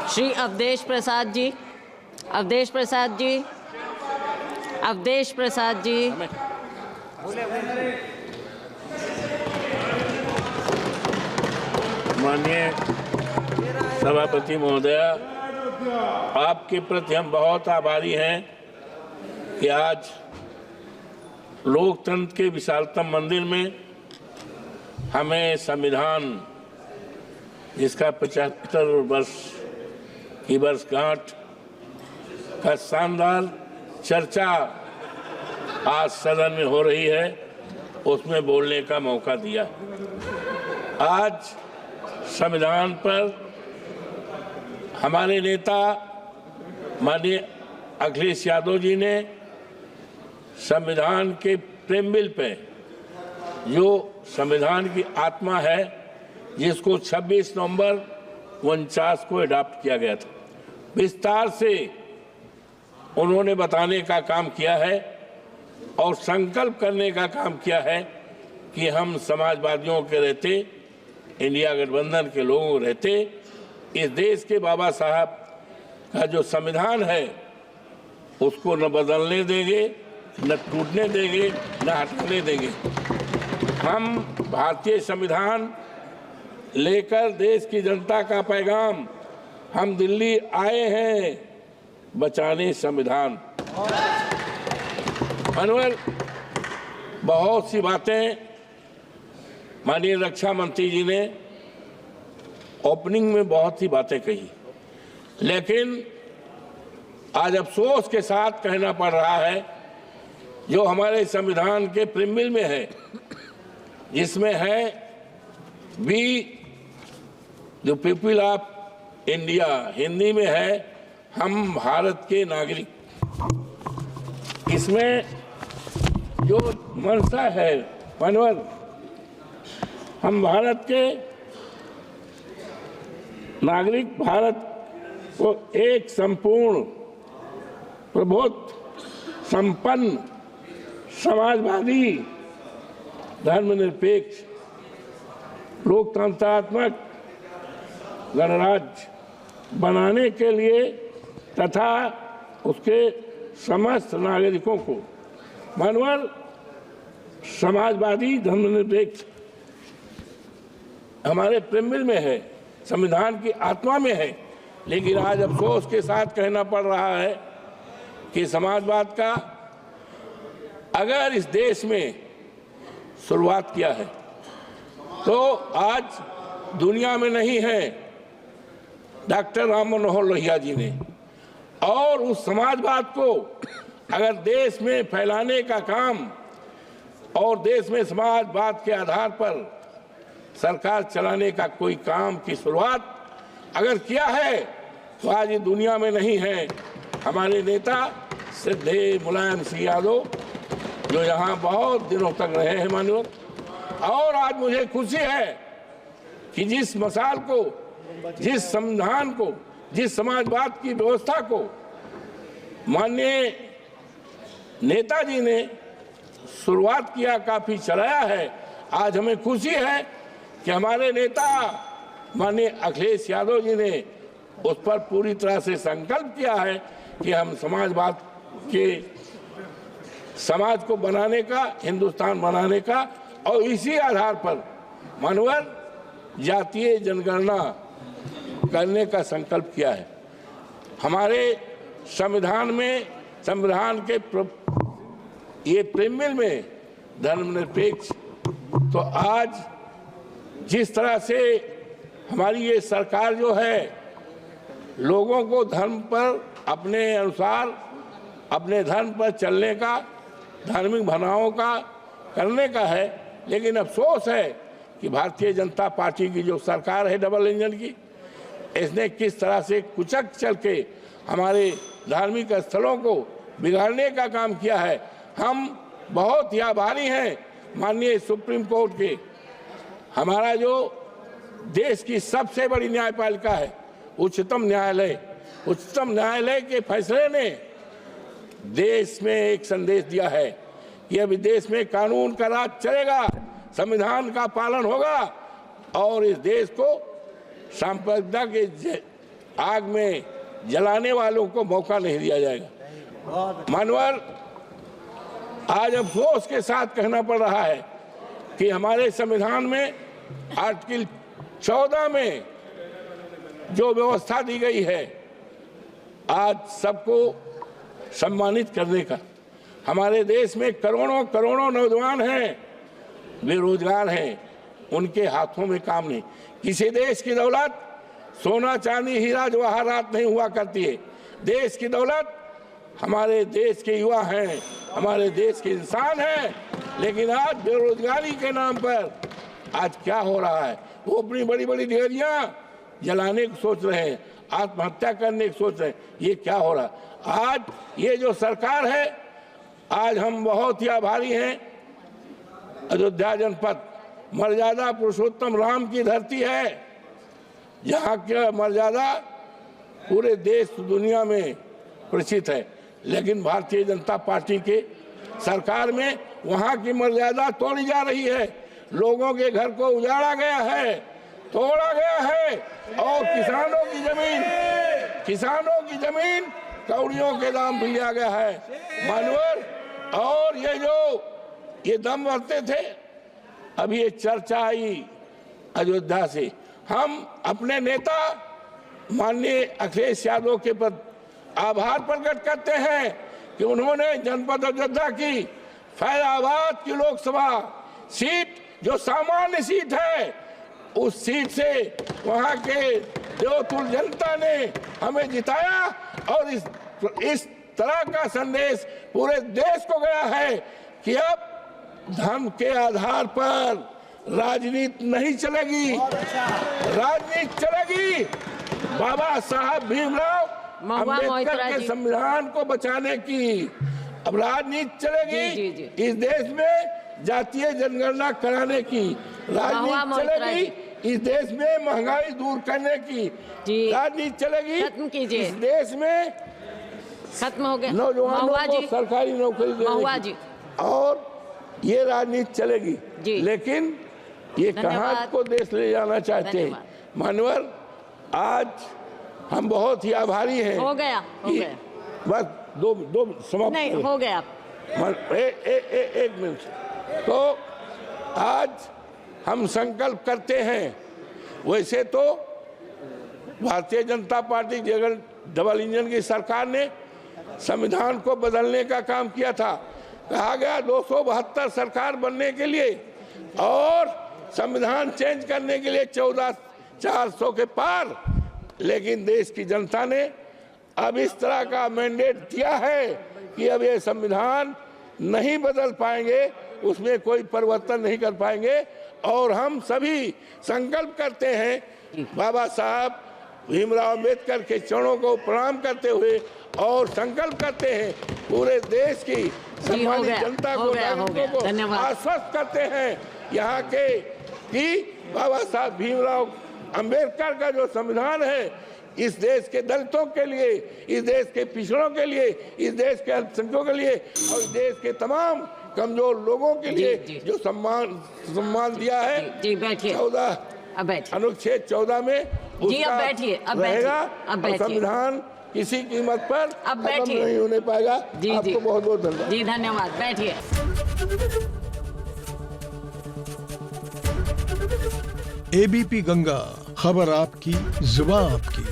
श्री अवधेश प्रसाद जी, अवधेश प्रसाद जी, अवधेश प्रसाद जी। माननीय सभापति महोदया, आपके प्रति हम बहुत आभारी हैं कि आज लोकतंत्र के विशालतम मंदिर में हमें संविधान जिसका 75 वर्ष की वर्षगांठ का शानदार चर्चा आज सदन में हो रही है, उसमें बोलने का मौका दिया। आज संविधान पर हमारे नेता माननीय अखिलेश यादव जी ने संविधान के प्रेमबिल पे, जो संविधान की आत्मा है, जिसको 26 नवंबर 49 को अडॉप्ट किया गया था, विस्तार से उन्होंने बताने का काम किया है और संकल्प करने का काम किया है कि हम समाजवादियों के रहते, इंडिया गठबंधन के लोगों रहते, इस देश के बाबा साहब का जो संविधान है उसको न बदलने देंगे, न टूटने देंगे, न हटाने देंगे। हम भारतीय संविधान लेकर देश की जनता का पैगाम, हम दिल्ली आए हैं बचाने संविधान। अनवर, बहुत सी बातें माननीय रक्षा मंत्री जी ने ओपनिंग में बहुत सी बातें कही, लेकिन आज अफसोस के साथ कहना पड़ रहा है जो हमारे संविधान के प्रीमिल में है, जिसमें है we the people of India, Hindi में है हम भारत के नागरिक। इसमें जो मंशा है मनोहर, हम भारत के नागरिक, भारत को एक संपूर्ण प्रबुद्ध, संपन्न, समाजवादी, धर्मनिरपेक्ष, लोकतंत्रात्मक गणराज्य बनाने के लिए तथा उसके समस्त नागरिकों को मानवर समाजवादी, धर्मनिरपेक्ष हमारे प्रेमबिल में है, संविधान की आत्मा में है। लेकिन आज अफसोस के साथ कहना पड़ रहा है कि समाजवाद का अगर इस देश में शुरुआत किया है तो आज दुनिया में नहीं है डॉक्टर राम मनोहर लोहिया जी ने, और उस समाजवाद को अगर देश में फैलाने का काम और देश में समाजवाद के आधार पर सरकार चलाने का कोई काम की शुरुआत अगर किया है तो आज ये दुनिया में नहीं है। हमारे नेता श्रद्धेय मुलायम सिंह यादव जो यहाँ बहुत दिनों तक रहे हैं माननीय, और आज मुझे खुशी है कि जिस मसाल को, जिस संविधान को, जिस समाजवाद की व्यवस्था को माननीय नेताजी ने शुरुआत किया, काफी चलाया है, आज हमें खुशी है कि हमारे नेता माननीय अखिलेश यादव जी ने उस पर पूरी तरह से संकल्प किया है कि हम समाजवाद के समाज को बनाने का, हिंदुस्तान बनाने का, और इसी आधार पर मानवर जातीय जनगणना करने का संकल्प किया है। हमारे संविधान में, संविधान के ये प्रीमिल में धर्मनिरपेक्ष, तो आज जिस तरह से हमारी ये सरकार जो है लोगों को धर्म पर अपने अनुसार, अपने धर्म पर चलने का, धार्मिक भावनाओं का करने का है, लेकिन अफसोस है कि भारतीय जनता पार्टी की जो सरकार है डबल इंजन की, इसने किस तरह से कुचक चल के हमारे धार्मिक स्थलों को बिगाड़ने का काम किया है। हम बहुत ही आभारी हैं माननीय सुप्रीम कोर्ट के, हमारा जो देश की सबसे बड़ी न्यायपालिका है उच्चतम न्यायालय, उच्चतम न्यायालय के फैसले ने देश में एक संदेश दिया है कि अभी देश में कानून का राज चलेगा, संविधान का पालन होगा और इस देश को सांप्रदायिक के आग में जलाने वालों को मौका नहीं दिया जाएगा। मानवर, आज अफसोस के साथ कहना पड़ रहा है कि हमारे संविधान में आर्टिकल 14 में जो व्यवस्था दी गई है आज सबको सम्मानित करने का, हमारे देश में करोड़ों करोड़ों नौजवान हैं, बेरोजगार हैं, उनके हाथों में काम नहीं। किसी देश की दौलत सोना चांदी हीरा जवाहरात नहीं हुआ करती है। देश की दौलत हमारे देश के युवा हैं, हमारे देश के इंसान हैं। लेकिन आज बेरोजगारी के नाम पर आज क्या हो रहा है, वो अपनी बड़ी बड़ी डिग्रियां जलाने की सोच रहे हैं, आत्महत्या करने की सोच रहे हैं। ये क्या हो रहा है? आज ये जो सरकार है, आज हम बहुत ही आभारी हैं। अयोध्या जनपद मर्यादा पुरुषोत्तम राम की धरती है, जहाँ की मर्यादा पूरे देश दुनिया में प्रसिद्ध है। लेकिन भारतीय जनता पार्टी के सरकार में वहाँ की मर्यादा तोड़ी जा रही है। लोगों के घर को उजाड़ा गया है, तोड़ा गया है, और किसानों की जमीन कौड़ियों के दाम पे लिया गया है। मानवर, और ये दम भरते थे, अब ये चर्चा आई अयोध्या से। हम अपने नेता माननीय अखिलेश यादव के प्रति आभार प्रकट करते हैं कि उन्होंने जनपद अयोध्या की फैजाबाद की लोकसभा सीट, जो सामान्य सीट है, उस सीट से वहां के देवतुल जनता ने हमें जिताया। और इस तरह का संदेश पूरे देश को गया है कि अब धर्म के आधार पर राजनीति नहीं चलेगी, राजनीति चलेगी बाबा साहब भीमराव अम्बेडकर के संविधान को बचाने की। अब राजनीति चलेगी इस देश में जातीय जनगणना कराने की, राजनीति चलेगी इस देश में महंगाई दूर करने की, राजनीति चलेगी इस देश में खत्म हो गया नौजवानों को सरकारी नौकरी देने की, और ये राजनीति चलेगी। लेकिन ये कहाँ को देश ले जाना चाहते हैं? मानवर, आज हम बहुत ही आभारी हैं। हो गया बस दो समाप्त नहीं हो गया। एक मिनट। तो आज हम संकल्प करते हैं, वैसे तो भारतीय जनता पार्टी जगह डबल इंजन की सरकार ने संविधान को बदलने का काम किया था। कहा गया 272 सरकार बनने के लिए और संविधान चेंज करने के लिए 14,400 के पार। लेकिन देश की जनता ने अब इस तरह का मैंडेट दिया है कि अब ये संविधान नहीं बदल पाएंगे, उसमें कोई परिवर्तन नहीं कर पाएंगे। और हम सभी संकल्प करते हैं बाबा साहब भीमराव अम्बेडकर के चरणों को प्रणाम करते हुए, और संकल्प करते हैं पूरे देश की सम्मानित जनता को, नागरिकों को आश्वस्त करते हैं यहाँ के कि बाबा साहब भीमराव अम्बेडकर का जो संविधान है, इस देश के दलितों के लिए, इस देश के पिछड़ों के लिए, इस देश के अल्पसंख्यकों के लिए और इस देश के तमाम कमजोर लोगों के लिए जो सम्मान दिया है। 14 अनुच्छेद 14 में उसका रहेगा। संविधान किसी कीमत पर अब खत्म नहीं होने पाएगा। आपको बहुत बहुत धन्यवाद। जी धन्यवाद। बैठिए। एबीपी गंगा, खबर आपकी, जुबान आपकी।